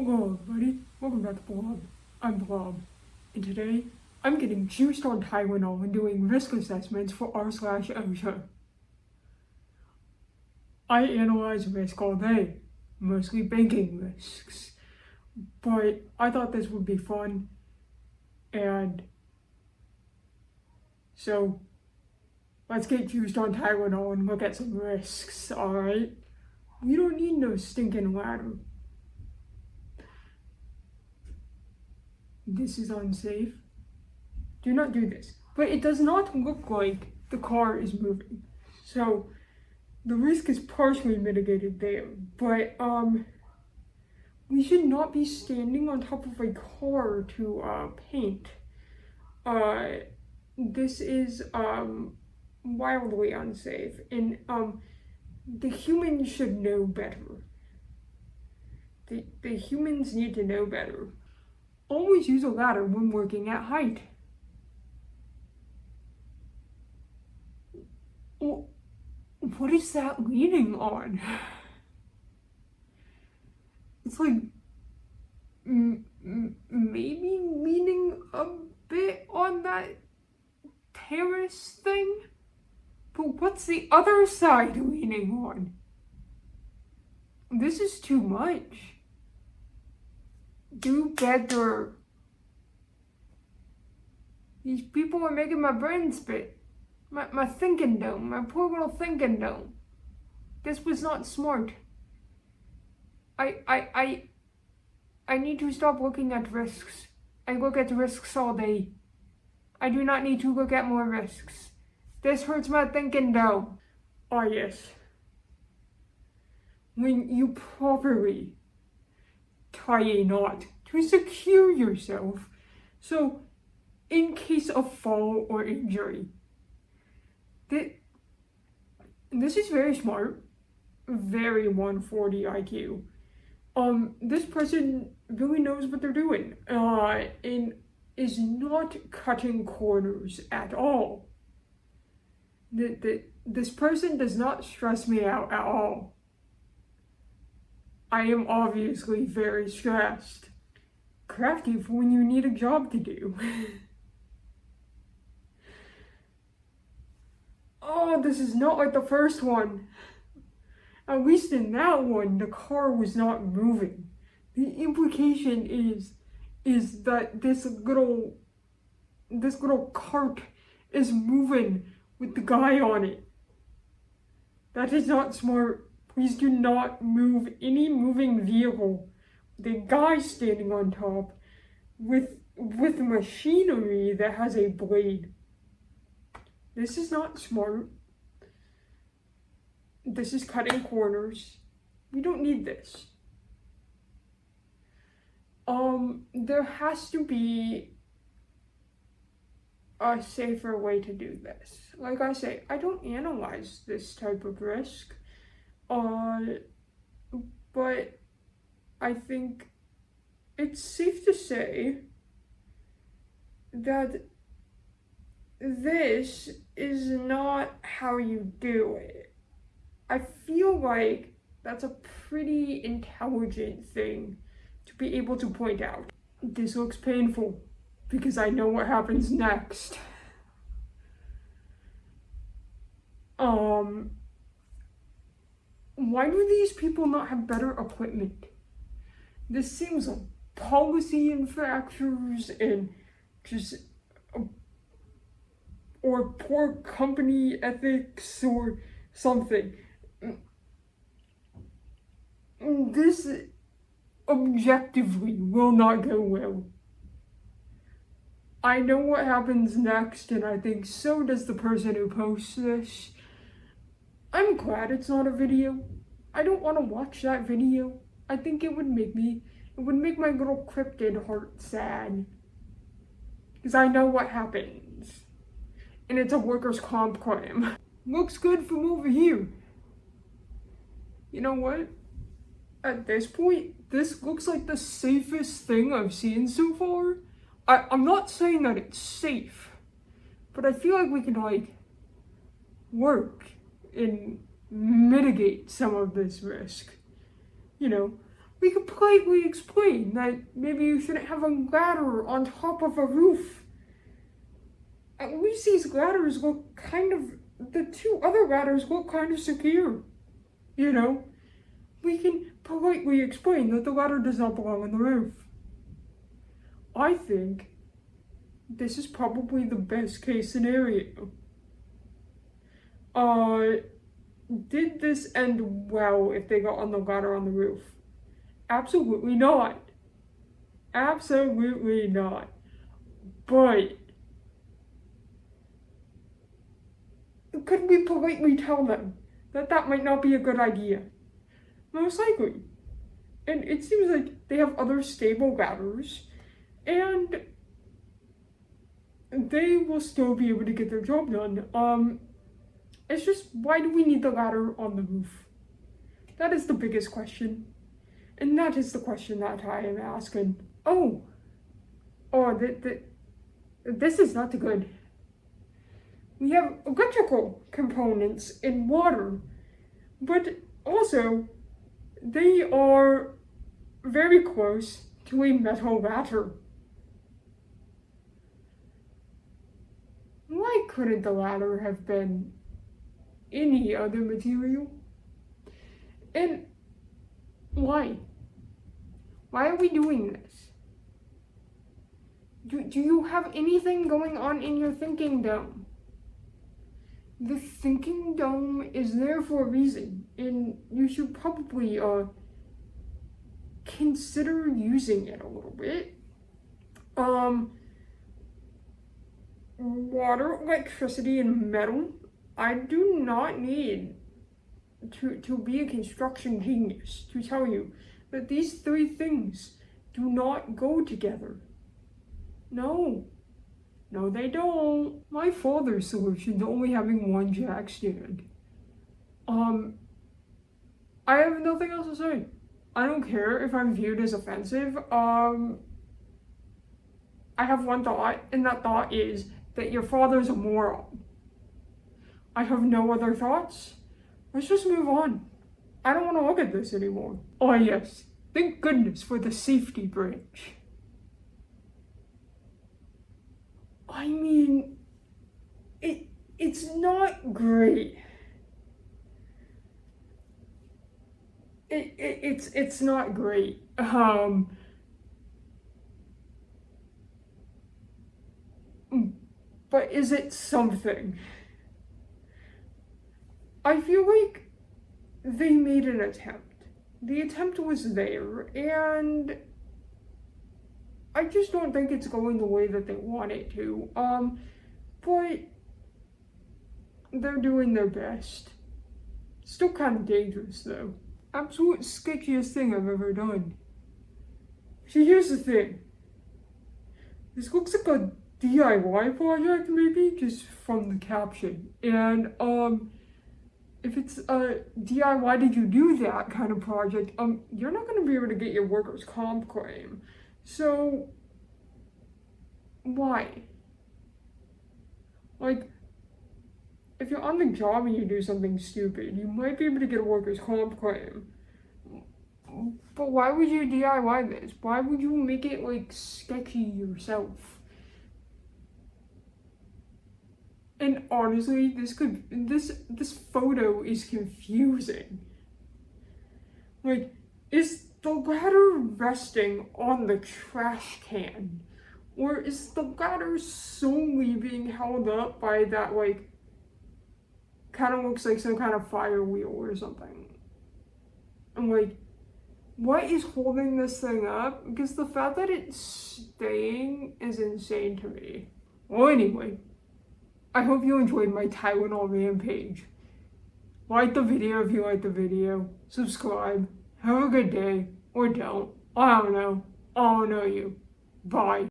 Hello everybody, welcome back to Blob. I'm Blob, and today I'm getting juiced on Tylenol and doing risk assessments for r/OSHA. I analyze risk all day, mostly banking risks, but I thought this would be fun, and so let's get juiced on Tylenol and look at some risks, alright? We don't need no stinking ladder. This is unsafe. Do not do this. But it does not look like the car is moving. So the risk is partially mitigated there. But we should not be standing on top of a car to paint. This is wildly unsafe. And the humans should know better. The humans need to know better. Always use a ladder when working at height. What is that leaning on? It's like maybe leaning a bit on that terrace thing? But what's the other side leaning on? This is too much. Do better. These people are making my brain spit. My thinking dome, my poor little thinking dome. This was not smart. I need to stop looking at risks. I look at risks all day. I do not need to look at more risks. This hurts my thinking dome. Ah yes. When you properly tie a knot to secure yourself, so in case of fall or injury. This is very smart, very 140 IQ. This person really knows what they're doing, and is not cutting corners at all. This person does not stress me out at all. I am obviously very stressed. Crafty for when you need a job to do. Oh, this is not like the first one. At least in that one, the car was not moving. The implication is that this little cart is moving with the guy on it. That is not smart. Please do not move any moving vehicle. The guy standing on top with machinery that has a blade. This is not smart. This is cutting corners. We don't need this. There has to be a safer way to do this. Like I say, I don't analyze this type of risk. But I think it's safe to say that this is not how you do it. I feel like that's a pretty intelligent thing to be able to point out. This looks painful because I know what happens next. Why do these people not have better equipment? This seems like policy infractions and just or poor company ethics or something. This objectively will not go well. I know what happens next, and I think so does the person who posts this. I'm glad it's not a video. I don't want to watch that video. I think it would make my little cryptid heart sad. Because I know what happens. And it's a workers' comp crime. Looks good from over here. You know what? At this point, this looks like the safest thing I've seen so far. I'm not saying that it's safe, but I feel like we can and mitigate some of this risk. You know, We could politely explain that maybe you shouldn't have a ladder on top of a roof. At least these ladders look the two other ladders look kind of secure. You know? We can politely explain that the ladder does not belong on the roof. I think this is probably the best case scenario. Did this end well if they got on the ladder on the roof? Absolutely not. Absolutely not. But could we politely tell them that that might not be a good idea? Most likely. And it seems like they have other stable ladders, and they will still be able to get their job done. It's just, why do we need the ladder on the roof? That is the biggest question. And that is the question that I am asking. This is not good. We have electrical components in water, but also they are very close to a metal ladder. Why couldn't the ladder have been any other material? And why? Why are we doing this? Do you have anything going on in your thinking dome? The thinking dome is there for a reason, and you should probably consider using it a little bit. Water, electricity, and metal. I do not need to be a construction genius to tell you that these three things do not go together. No, they don't. My father's solution to only having one jack stand. I have nothing else to say. I don't care if I'm viewed as offensive. I have one thought, and that thought is that your father's a moron. I have no other thoughts. Let's just move on. I don't want to look at this anymore. Oh yes, thank goodness for the safety bridge. I mean, it's not great. It's not great. But is it something? I feel like they made an attempt. The attempt was there, and I just don't think it's going the way that they want it to. But they're doing their best. Still kind of dangerous though. Absolute sketchiest thing I've ever done. See, here's the thing. This looks like a DIY project, maybe, just from the caption. And, if it's a DIY did you do that kind of project, you're not going to be able to get your workers' comp claim. So, why? Like, if you're on the job and you do something stupid, you might be able to get a workers' comp claim. But why would you DIY this? Why would you make it, like, sketchy yourself? And honestly, this photo is confusing. Like, is the ladder resting on the trash can? Or is the ladder solely being held up by that, like, kind of looks like some kind of fire wheel or something? I'm like, what is holding this thing up? Because the fact that it's staying is insane to me. Well, anyway, I hope you enjoyed my Tylenol rampage. Like the video if you like the video. Subscribe. Have a good day. Or don't. I don't know. I don't know you. Bye.